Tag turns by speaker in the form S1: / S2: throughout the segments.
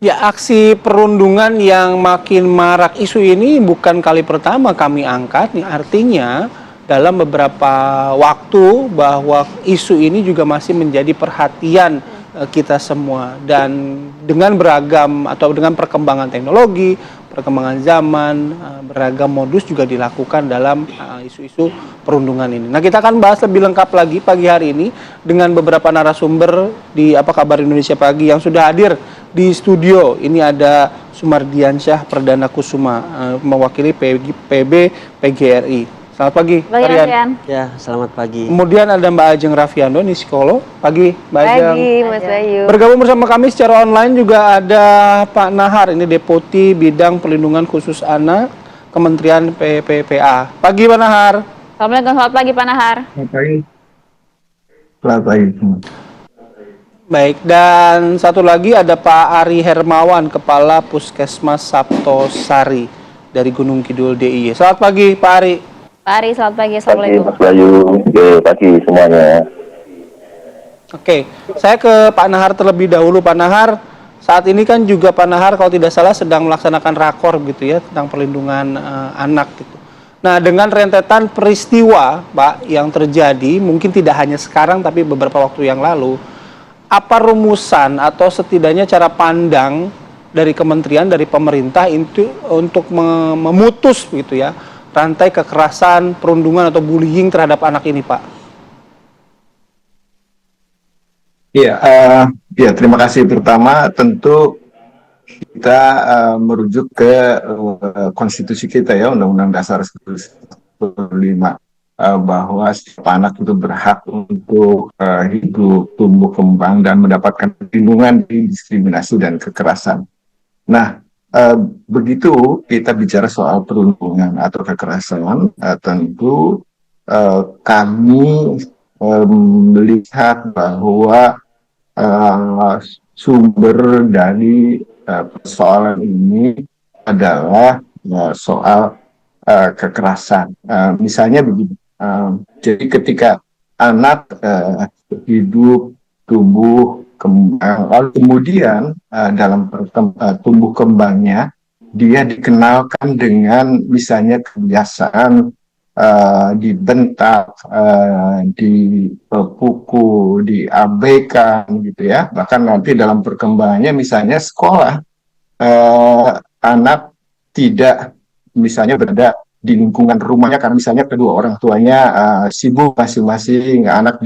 S1: Ya, aksi perundungan yang makin marak isu ini bukan kali pertama kami angkat. Nih, artinya dalam beberapa waktu bahwa isu ini juga masih menjadi perhatian kita semua. Dan dengan beragam atau dengan perkembangan teknologi, perkembangan zaman, beragam modus juga dilakukan dalam isu-isu perundungan ini. Nah, kita akan bahas lebih lengkap lagi pagi hari ini dengan beberapa narasumber di Apa Kabar Indonesia Pagi yang sudah hadir di studio. Ini ada Sumardiansyah Perdana Kusuma, mewakili PB PGRI. Selamat pagi, Pak Rian.
S2: Ya, selamat pagi.
S1: Kemudian ada Mbak Ajeng Raffiando, ini psikolog. Pagi, Mbak Ajeng.
S3: Pagi, Mas Bayu.
S1: Bergabung bersama kami secara online juga ada Pak Nahar, ini Deputi Bidang Perlindungan Khusus Anak, Kementerian PPPA. Pagi, Pak Nahar.
S3: Assalamualaikum, selamat pagi Pak Nahar.
S4: Selamat pagi. Selamat pagi.
S1: Baik, dan satu lagi ada Pak Ari Hermawan, Kepala Puskesmas Saptosari dari Gunung Kidul DIY. Selamat pagi, Pak Ari.
S3: Pak Ari, selamat pagi. Assalamualaikum.
S5: Mas Bayu, pagi semuanya.
S1: Oke, saya ke Pak Nahar terlebih dahulu. Pak Nahar, saat ini kan juga Pak Nahar kalau tidak salah sedang melaksanakan rakor gitu ya tentang perlindungan anak gitu. Nah, dengan rentetan peristiwa, Pak, yang terjadi mungkin tidak hanya sekarang tapi beberapa waktu yang lalu, apa rumusan atau setidaknya cara pandang dari kementerian, dari pemerintah itu untuk memutus gitu ya rantai kekerasan, perundungan atau bullying terhadap anak ini, Pak?
S4: Ya, terima kasih. Pertama tentu kita merujuk ke konstitusi kita ya, Undang-Undang Dasar 1945. Bahwa setiap anak itu berhak untuk hidup, tumbuh kembang, dan mendapatkan perlindungan dari diskriminasi dan kekerasan. Nah, begitu kita bicara soal perundungan atau kekerasan, tentu kami melihat bahwa sumber dari persoalan ini adalah soal kekerasan. Misalnya begini. Jadi ketika anak hidup, tumbuh, kembang, lalu kemudian dalam tumbuh kembangnya dia dikenalkan dengan misalnya kebiasaan dibentak, dipukul, diabaikan gitu ya. Bahkan nanti dalam perkembangannya misalnya sekolah, anak tidak misalnya berada di lingkungan rumahnya karena misalnya kedua orang tuanya sibuk masing-masing, anak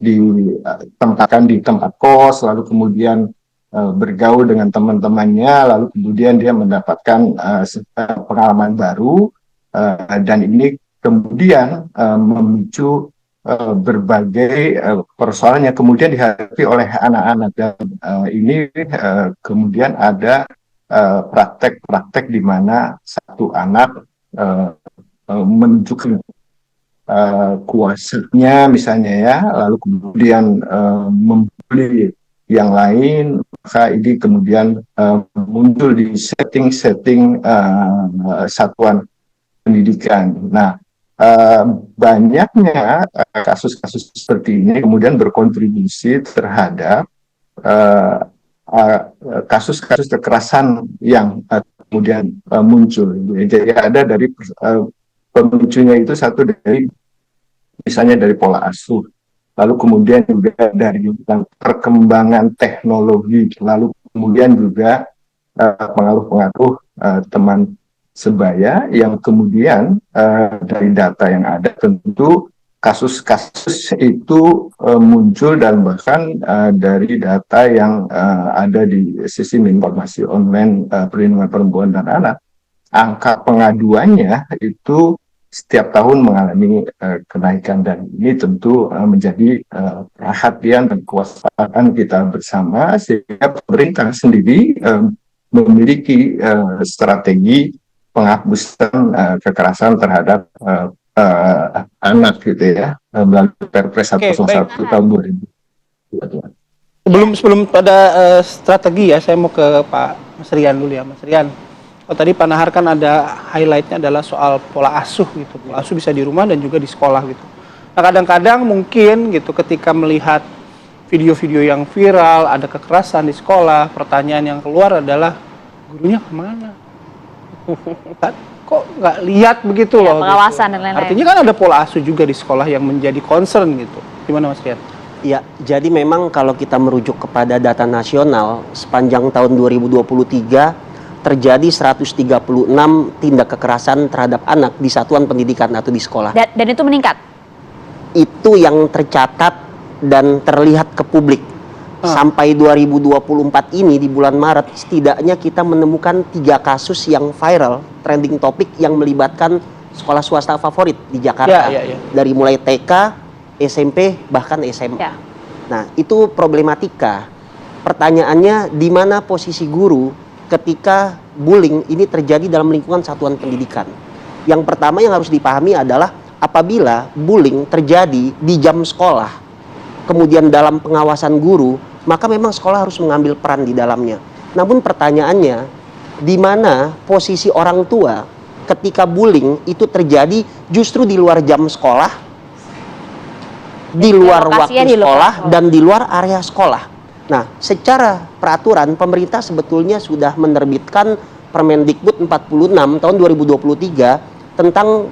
S4: ditempatkan di tempat kos, lalu kemudian bergaul dengan teman-temannya, lalu kemudian dia mendapatkan pengalaman baru, dan ini kemudian memicu berbagai persoalan yang kemudian dihadapi oleh anak-anak, dan ini kemudian ada praktek-praktek di mana satu anak menunjukkan kuasanya misalnya ya, lalu kemudian membuli yang lain, maka ini kemudian muncul di setting-setting satuan pendidikan. Nah, banyaknya kasus-kasus seperti ini kemudian berkontribusi terhadap kasus-kasus kekerasan yang kemudian muncul. Jadi ada dari pemicunya itu satu dari misalnya dari pola asuh, lalu kemudian juga dari perkembangan teknologi, lalu kemudian juga pengaruh-pengaruh teman sebaya yang kemudian dari data yang ada tentu kasus-kasus itu muncul, dan bahkan dari data yang ada di sistem informasi online perlindungan perempuan dan anak, angka pengaduannya itu setiap tahun mengalami kenaikan, dan ini tentu menjadi perhatian dan kewaspadaan kita bersama, sehingga pemerintah sendiri memiliki strategi penghapusan kekerasan terhadap anak gitu ya, melalui Perpres 101 tahun 2000.
S1: Sebelum pada strategi ya, saya mau ke Pak Mas Rian dulu ya, Mas Rian. Oh, tadi Pak Nahar kan ada highlightnya adalah soal pola asuh gitu. Pola asuh bisa di rumah dan juga di sekolah gitu. Nah, kadang-kadang mungkin gitu ketika melihat video-video yang viral, ada kekerasan di sekolah, pertanyaan yang keluar adalah gurunya kemana? Kok nggak lihat begitu
S3: Ya,
S1: loh?
S3: pengawasan
S1: gitu.
S3: dan lain-lain.
S1: Artinya kan ada pola asuh juga di sekolah yang menjadi concern gitu. Gimana Mas Rian?
S2: Ya, jadi memang kalau kita merujuk kepada data nasional, sepanjang tahun 2023 terjadi 136 tindak kekerasan terhadap anak di satuan pendidikan atau di sekolah.
S3: Dan itu meningkat.
S2: Itu yang tercatat dan terlihat ke publik. Sampai 2024 ini di bulan Maret, setidaknya kita menemukan 3 kasus yang viral, trending topik yang melibatkan sekolah swasta favorit di Jakarta.
S1: Ya.
S2: Dari mulai TK, SMP, bahkan SMA.
S3: Ya.
S2: Nah, itu problematika. Pertanyaannya, di mana posisi guru ketika bullying ini terjadi dalam lingkungan satuan pendidikan? Yang pertama yang harus dipahami adalah apabila bullying terjadi di jam sekolah, kemudian dalam pengawasan guru, maka memang sekolah harus mengambil peran di dalamnya. Namun pertanyaannya, di mana posisi orang tua ketika bullying itu terjadi justru di luar jam sekolah, di luar waktu sekolah, dan di luar area sekolah. Nah, secara peraturan pemerintah sebetulnya sudah menerbitkan Permendikbud 46 tahun 2023 tentang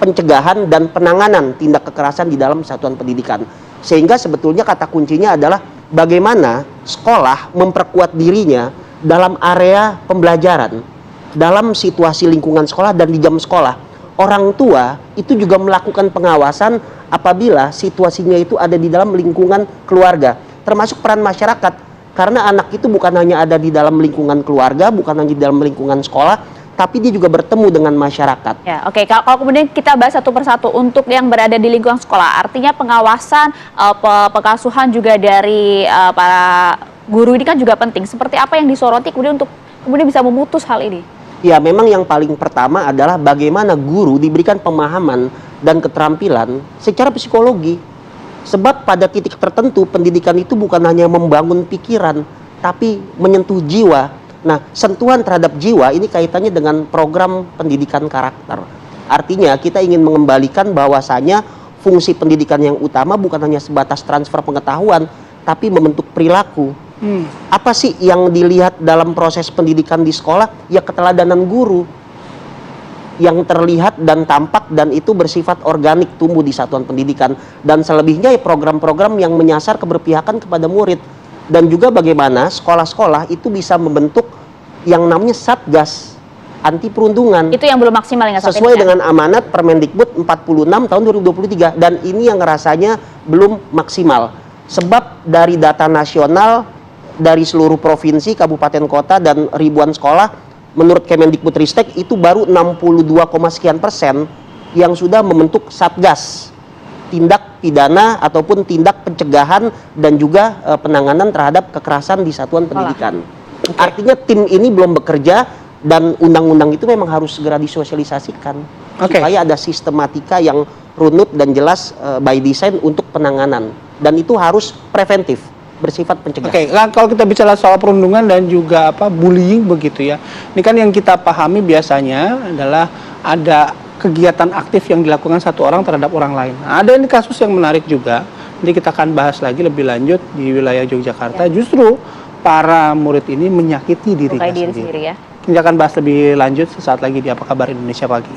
S2: pencegahan dan penanganan tindak kekerasan di dalam satuan pendidikan. Sehingga sebetulnya kata kuncinya adalah bagaimana sekolah memperkuat dirinya dalam area pembelajaran, dalam situasi lingkungan sekolah dan di jam sekolah. Orang tua itu juga melakukan pengawasan apabila situasinya itu ada di dalam lingkungan keluarga, termasuk peran masyarakat. Karena anak itu bukan hanya ada di dalam lingkungan keluarga, bukan hanya di dalam lingkungan sekolah, tapi dia juga bertemu dengan masyarakat.
S3: Ya, oke. Kalau kemudian kita bahas satu persatu untuk yang berada di lingkungan sekolah, artinya pengawasan, pengasuhan juga dari para guru ini kan juga penting. Seperti apa yang disoroti kemudian untuk kemudian bisa memutus hal ini?
S2: Ya, memang yang paling pertama adalah bagaimana guru diberikan pemahaman dan keterampilan secara psikologi. Sebab pada titik tertentu pendidikan itu bukan hanya membangun pikiran, tapi menyentuh jiwa. Nah, sentuhan terhadap jiwa ini kaitannya dengan program pendidikan karakter. Artinya kita ingin mengembalikan bahwasanya fungsi pendidikan yang utama bukan hanya sebatas transfer pengetahuan, tapi membentuk perilaku. Apa sih yang dilihat dalam proses pendidikan di sekolah? Ya, keteladanan guru yang terlihat dan tampak dan itu bersifat organik tumbuh di satuan pendidikan. Dan selebihnya ya program-program yang menyasar keberpihakan kepada murid. Dan juga bagaimana sekolah-sekolah itu bisa membentuk yang namanya Satgas anti perundungan.
S3: Itu yang belum maksimal hingga saat ini.
S2: Sesuai dengan amanat Permendikbud 46 tahun 2023. Dan ini yang rasanya belum maksimal. Sebab dari data nasional, dari seluruh provinsi, kabupaten kota, dan ribuan sekolah, menurut Kemendikbudristek itu baru 62,sekian% yang sudah membentuk Satgas tindak pidana ataupun tindak pencegahan dan juga penanganan terhadap kekerasan di satuan pendidikan. Artinya tim ini belum bekerja dan undang-undang itu memang harus segera disosialisasikan supaya ada sistematika yang runut dan jelas by design untuk penanganan, dan itu harus preventif, bersifat pencegahan.
S1: Oke, kalau kita bicara soal perundungan dan juga bullying begitu ya. Ini kan yang kita pahami biasanya adalah ada kegiatan aktif yang dilakukan satu orang terhadap orang lain. Nah, ada ini kasus yang menarik juga. Nanti kita akan bahas lagi lebih lanjut di wilayah Yogyakarta. Justru para murid ini menyakiti dirinya sendiri.
S3: Ya.
S1: Kita akan bahas lebih lanjut sesaat lagi di Apa Kabar Indonesia Pagi.